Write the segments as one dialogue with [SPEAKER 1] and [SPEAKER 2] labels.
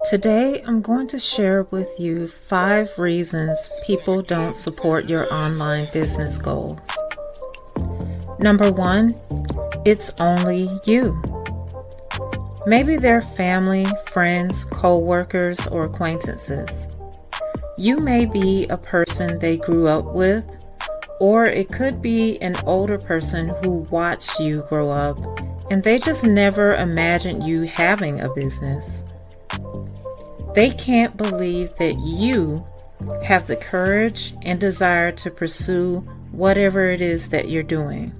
[SPEAKER 1] Today, I'm going to share with you 5 reasons people don't support your online business goals. Number 1, it's only you. Maybe they're family, friends, co-workers, or acquaintances. You may be a person they grew up with, or it could be an older person who watched you grow up and they just never imagined you having a business. They can't believe that you have the courage and desire to pursue whatever it is that you're doing.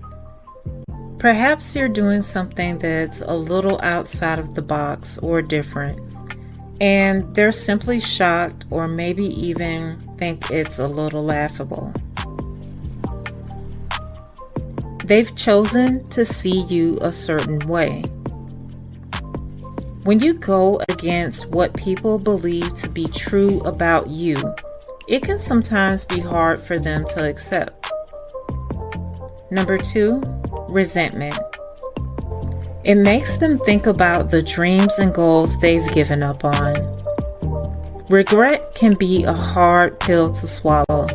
[SPEAKER 1] Perhaps you're doing something that's a little outside of the box or different, and they're simply shocked or maybe even think it's a little laughable. They've chosen to see you a certain way. When you go against what people believe to be true about you, it can sometimes be hard for them to accept. Number 2, resentment. It makes them think about the dreams and goals they've given up on. Regret can be a hard pill to swallow,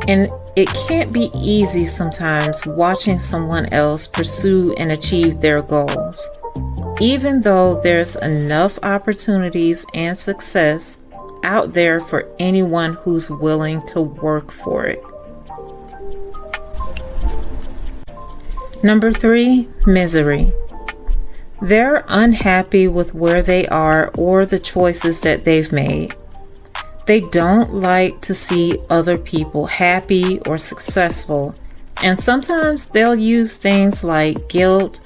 [SPEAKER 1] and it can't be easy sometimes watching someone else pursue and achieve their goals, even though there's enough opportunities and success out there for anyone who's willing to work for it. Number 3, misery. They're unhappy with where they are or the choices that they've made. They don't like to see other people happy or successful, and sometimes they'll use things like guilt,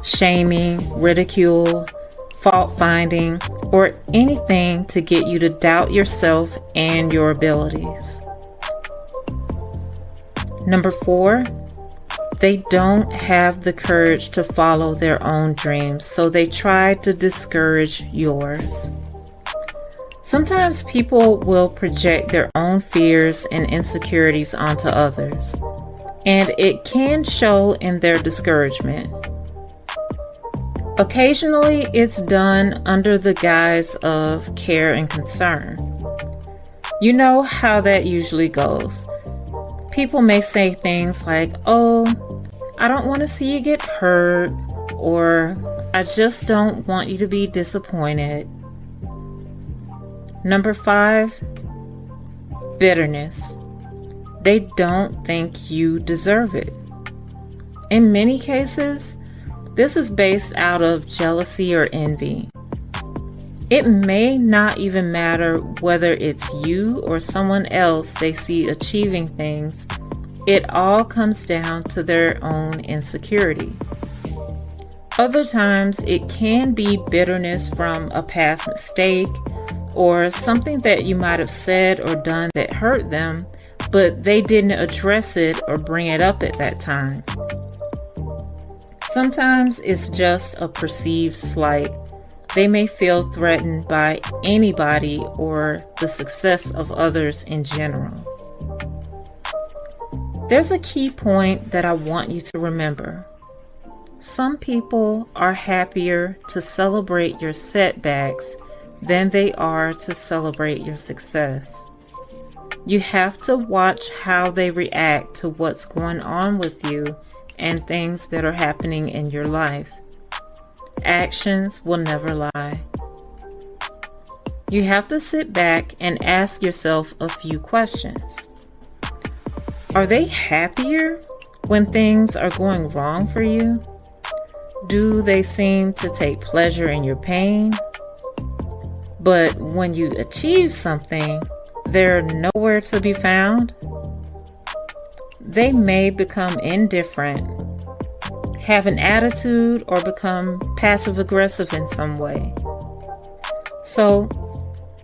[SPEAKER 1] shaming, ridicule, fault finding, or anything to get you to doubt yourself and your abilities. Number 4, they don't have the courage to follow their own dreams, so they try to discourage yours. Sometimes people will project their own fears and insecurities onto others, and it can show in their discouragement. Occasionally, it's done under the guise of care and concern. You know how that usually goes. People may say things like, "Oh, I don't want to see you get hurt," or "I just don't want you to be disappointed." Number 5, bitterness. They don't think you deserve it. In many cases, this is based out of jealousy or envy. It may not even matter whether it's you or someone else they see achieving things. It all comes down to their own insecurity. Other times, it can be bitterness from a past mistake or something that you might have said or done that hurt them, but they didn't address it or bring it up at that time. Sometimes it's just a perceived slight. They may feel threatened by anybody or the success of others in general. There's a key point that I want you to remember. Some people are happier to celebrate your setbacks than they are to celebrate your success. You have to watch how they react to what's going on with you and things that are happening in your life. Actions will never lie. You have to sit back and ask yourself a few questions. Are they happier when things are going wrong for you? Do they seem to take pleasure in your pain? But when you achieve something, they're nowhere to be found. They may become indifferent, have an attitude, or become passive aggressive in some way. So,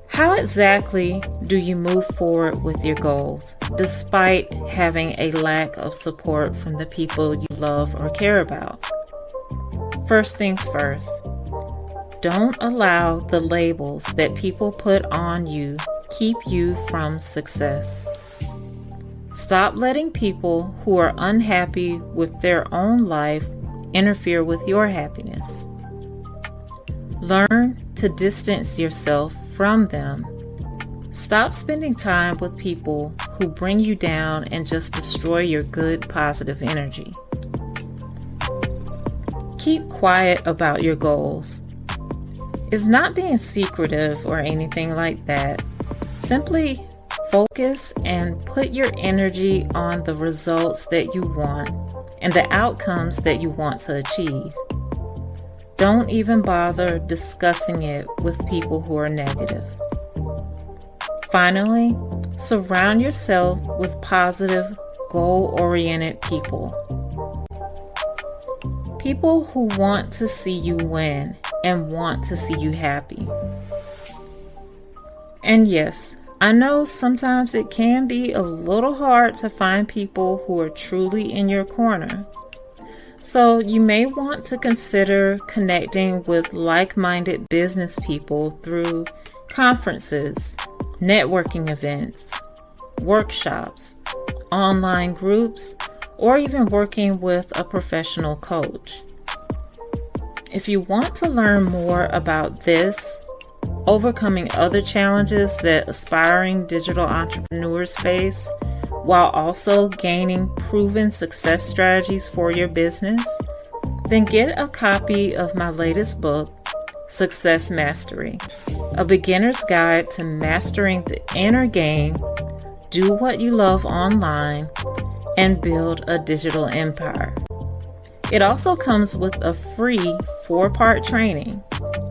[SPEAKER 1] how exactly do you move forward with your goals despite having a lack of support from the people you love or care about? First things first. Don't allow the labels that people put on you keep you from success. Stop letting people who are unhappy with their own life interfere with your happiness. Learn to distance yourself from them. Stop spending time with people who bring you down and just destroy your good, positive energy. Keep quiet about your goals. It's not being secretive or anything like that. Simply focus and put your energy on the results that you want and the outcomes that you want to achieve. Don't even bother discussing it with people who are negative. Finally, surround yourself with positive, goal-oriented people. People who want to see you win and want to see you happy. And yes, I know sometimes it can be a little hard to find people who are truly in your corner. So you may want to consider connecting with like-minded business people through conferences, networking events, workshops, online groups, or even working with a professional coach. If you want to learn more about this, overcoming other challenges that aspiring digital entrepreneurs face, while also gaining proven success strategies for your business, then get a copy of my latest book, Success Mastery, a beginner's guide to mastering the inner game, do what you love online, and build a digital empire. It also comes with a free 4-part training.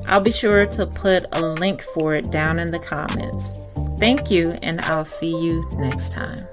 [SPEAKER 1] I'll be sure to put a link for it down in the comments. Thank you, and I'll see you next time.